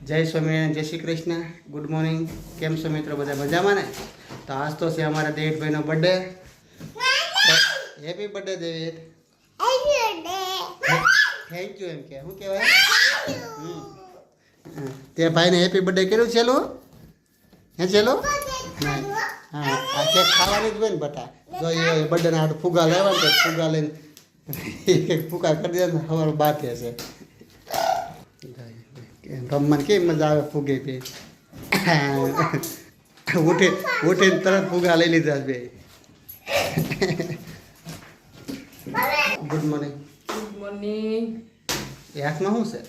જય સ્વામિનારાયણ, જય Shri Krishna, good morning. કેમ છો મિત્રો? બધા મજામાં ને? તો આજ તો છે અમારા દેવીભાઈનો birthday. Happy birthday Devit. Thank you એમ કે શું કહેવાય? તે ભાઈને હેપી બર્થડે કર્યું છે? હે ચેલો? હા, આ કેક ખાવાની જ હોય ને બટા. જો એ બર્થડે ના હાથ ફુગા લેવા ને ફુગા લઈને ફુગા કરી દે ને સવાર બાથે છે. રમવાની કેવી મજા આવે ફુગે પે. ઉઠીને તરત ફુગા લઈ લીધા બે. Good morning. Good morning. એ હાથમાં શું છે?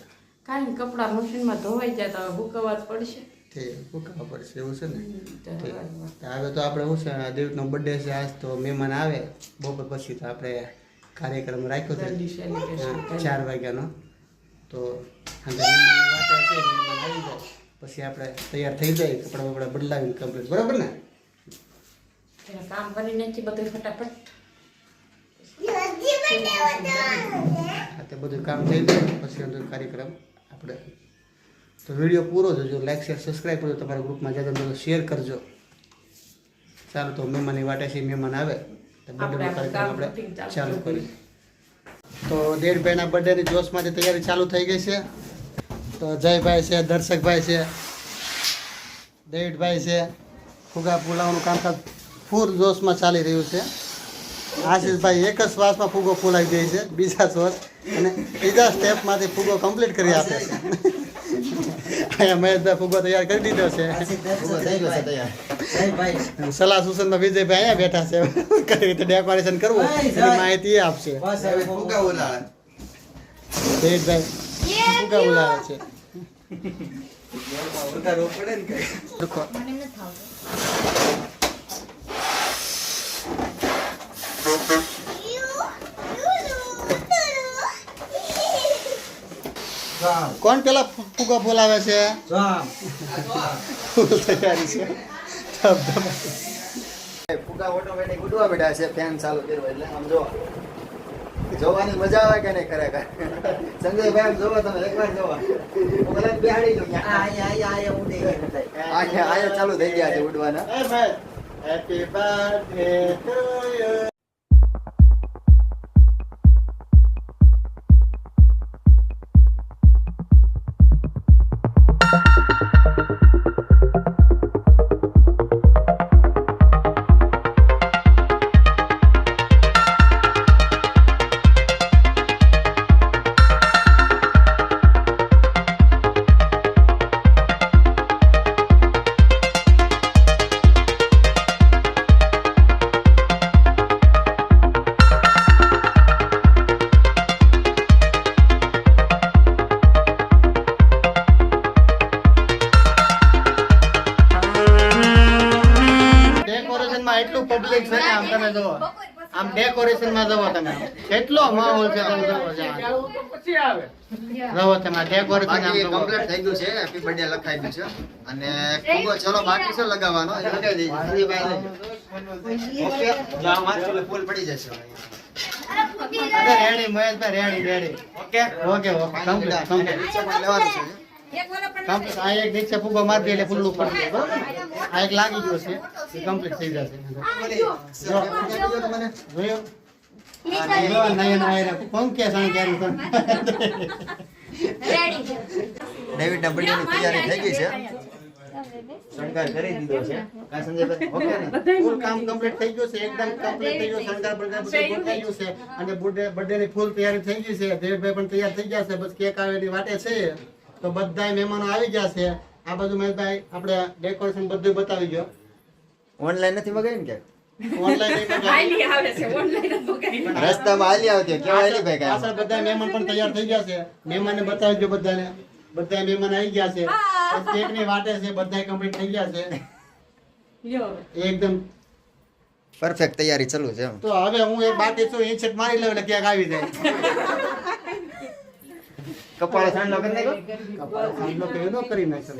કાંઈ કપડાં મશીનમાં ધોવાઈ જાય તો હુકવવા જ પડશે. તે હુકવવા પડશે એવું છે ને. હવે તો આપણે શું છે, દેવનો બર્થડે છે આજ, તો મહેમાન આવે બપોર પછી. તો આપણે કાર્યક્રમ રાખ્યો હતો 4 વાગ્યાનો. તો મહેમાનની વાત છે, મહેમાન આવી જાય પછી આપણે તૈયાર થઈ જાય, કપડાં બપડા બદલાવીને કમ્પ્લીટ. બરાબર ને? કામ કરી નાખી બધું ફટાફટ. તે બધું કામ થઈ જાય પછી અંદર કાર્યક્રમ આપણે. તો વિડીયો પૂરો જોજો, લાઈક શેર સબસ્ક્રાઈબ કરજો, તમારા ગ્રુપમાં જતા બધું શેર કરજો. ચાલો તો મહેમાનની વાટે છે, મહેમાન આવે તો બર્થડેનો કાર્યક્રમ આપણે ચાલુ કરીએ. તો દેવભાઈના બર્થડેની જોશમાંથી તૈયારી ચાલુ થઈ ગઈ છે. તો જયભાઈ છે, દર્શકભાઈ છે, દેવભાઈ છે, ફુગા પુલાવનું કામકાજ ફૂલ જોશમાં ચાલી રહ્યું છે. આશીષભાઈ એક જ શ્વાસમાં ફૂગો ફૂલાવી દે છે, બીજા શ્વાસ અને ત્રીજા સ્ટેપમાંથી ફૂગો કમ્પ્લીટ કરી આપે છે. અહીંયા મહેશભાઈ ફૂગો તૈયાર કરી દીધો છે. સલાહ સૂચનમાં વિજયભાઈ અહીંયા બેઠા છે, કઈ રીતે ડેકોરેશન કરવું એની માહિતી આપશે. દેવભાઈ ફૂગા ઉલાવે છે. કોણ પેલા ફુગા ફોલાવે છે? તૈયારી છે. ફુગા ઓટોમેટિક ઉડવા બેઠા છે, ફેન ચાલુ કર્યો એટલે આમ જો જોવાની મજા આવે કે નહીં ખરેખર. સંજયભાઈ આમ જોવો તમે એકવાર જોવો. પેલા બેહાડી દો આયા ચાલુ થઈ ગયા છે ઉડવાના. Happy birthday to you. એટલું પબ્લિક છે ને, આમ તમે જોવો, આમ ડેકોરેશન માં જોવો તમે, કેટલો માહોલ છે તમે જોવો છો. જોવો તમે ડેકોરેશન આમ જોવો. કમ્પ્લીટ થઈ ગયું છે, હેપી બર્થડે લખાઈ ગયું છે અને ફુગો ચલો બાકી છે લગાવવાનો. ઓકે જામાં ચલો ફૂલ પડી જશે. રેડી મહેશભાઈ, રેડી. ઓકે કમ્પ્લીટ લેવાનું છે. આ એક નીચે ફૂગો મારી દે એટલે ફૂલ્લું પડશે. બરાબર? આ એક લાગી ગયો છે, એ કમ્પ્લીટ થઈ જશે. જોયો? ડેવિડના બર્થડેની તૈયારી થઈ ગઈ છે, શણગાર કરી દીધો છે. આ સંજયભાઈ ઓકે ને? ફૂલ કામ કમ્પ્લીટ થઈ ગયું છે, એકદમ કમ્પ્લીટ થઈ ગયું. શણગાર બણગાર બધું ગોઠવાઈ ગયું છે અને બર્થડેની ફૂલ તૈયારી થઈ ગઈ છે. દેવભાઈ પણ તૈયાર થઈ ગયા છે, બસ કેક આવેલી વાટે છે. તો બધા મહેમાનો આવી ગયા છે. આ બધું મહેશભાઈ આપણે ડેકોરેશન બધું બતાવી ગયો. ઓનલાઈન નથી મગાવી ને કે ઓનલાઈન રસ્તામાં હાલી આવતી કેવા હાલી ભાઈ કાંઈ? પાછળ બધા મહેમાન પણ તૈયાર થઈ ગયા છે. મહેમાનને બતાવી દો બધાને. બધા મહેમાન આવી ગયા છે, કેક ની વાટે છે, બધા કમ્પ્લીટ થઈ ગયા છે એકદમ પરફેક્ટ તૈયારી ચાલુ છે. તો હવે હું એક બાકી છું, ઇન્સેટ મારી લઉં એટલે કેક આવી જાય. કપાળ સાંડલો કરી નાખ્યો. કપાળ સાંડલો કેવો કરી નાખ્યો.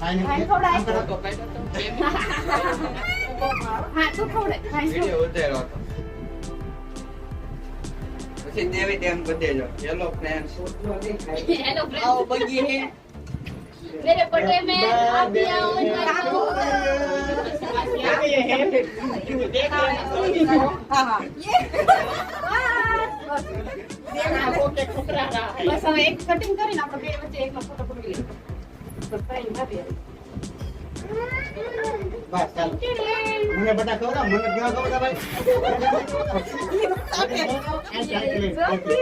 આને ભાઈ ખવડાય. તો કાંઈ તો કેમ? હા તું ખવડાય ભાઈ વિડિયો ઉતાર્યો હતો પછી દેવી તેમ બતાવ્યો હેલો ફ્રેન્ડ્સ હેલો આવો ફ્રેન્ડ બગી હે मेरे बर्थडे में आप भी आओ बस हम एक कटिंग કરીને આપણે બે વચ્ચે એકનો ફોટો પકડી લઈએ બસ ભાઈ ભાભી બસ ચાલો મને બટા ખવડાવ મને કેવા ખવડાવ ભાઈ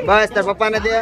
બસ તાર પપ્પાને દે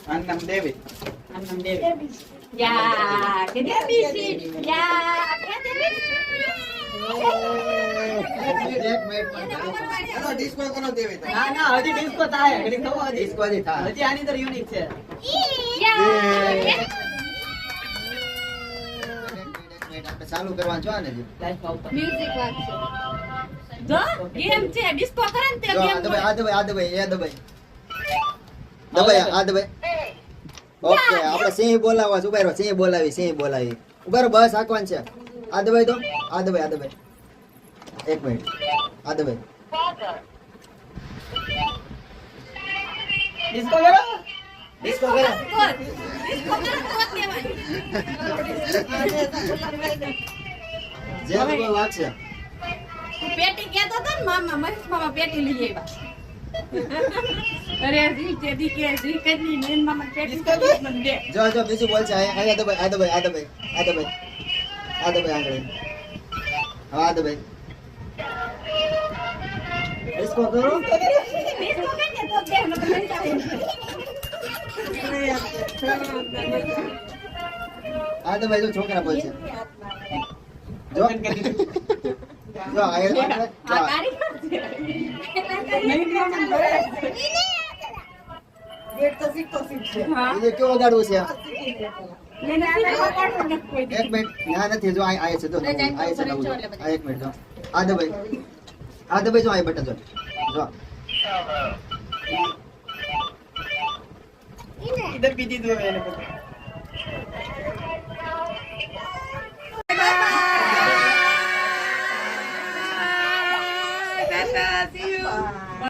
આનું નામ દેવી આનું દેવી યા કે દેવી યા કે દેવી ડિસ્કો કરો દેવી ના ના હજી ડિસ્કો થાય ઘડી ખવો હજી ડિસ્કો હજી થાય હજી આની અંદર યુનિક છે યા કે આપણે ચાલુ કરવાનું છો ને લાઈફ આવતા મ્યુઝિક વાગશે જો ગેમ છે ડિસ્કો કરે ને તે જો ગેમ આ દબાઈ એ દબાઈ દબાઈ આ દબાઈ ઓકે આપણે સિંહ બોલાવવા છે ઉભા રહો સિંહ બોલાવી ઉભા રહો બસ આકવાન છે આ દબાઈ દો આ દબાઈ એક મિનિટ આ દબાઈ ડિસ્કો કરો ડિસ્કો કરે જે લોકો વાગશે પેટી કહેતો હતો ને મામા મહેશ મામા પેટી લઈ આવ્યા અરે રી તે દી કે રી કદી ને મામા પેટી મને દે જો બીજું બોલ છે આ દબાઈ આંગળી હા આ દબાઈ ડિસ્કો કરો ડિસ્કો કે તો દે ન તો લઈ જાવ આ દબાઈ જો છોકરા બોલ છે જો જો આ આ તારી નહીં મામા બેટ તો શીખતો શીખશે હા એ કેવો ગાડવું છે એને આ પાડો ન કોઈ એક મિનિટ ના નથી જો આ છે તો આ છે નવું જો. આ એક મિનિટ જો આ દબાઈ જો આ બટન જો દબી દીધું હવે એને બધું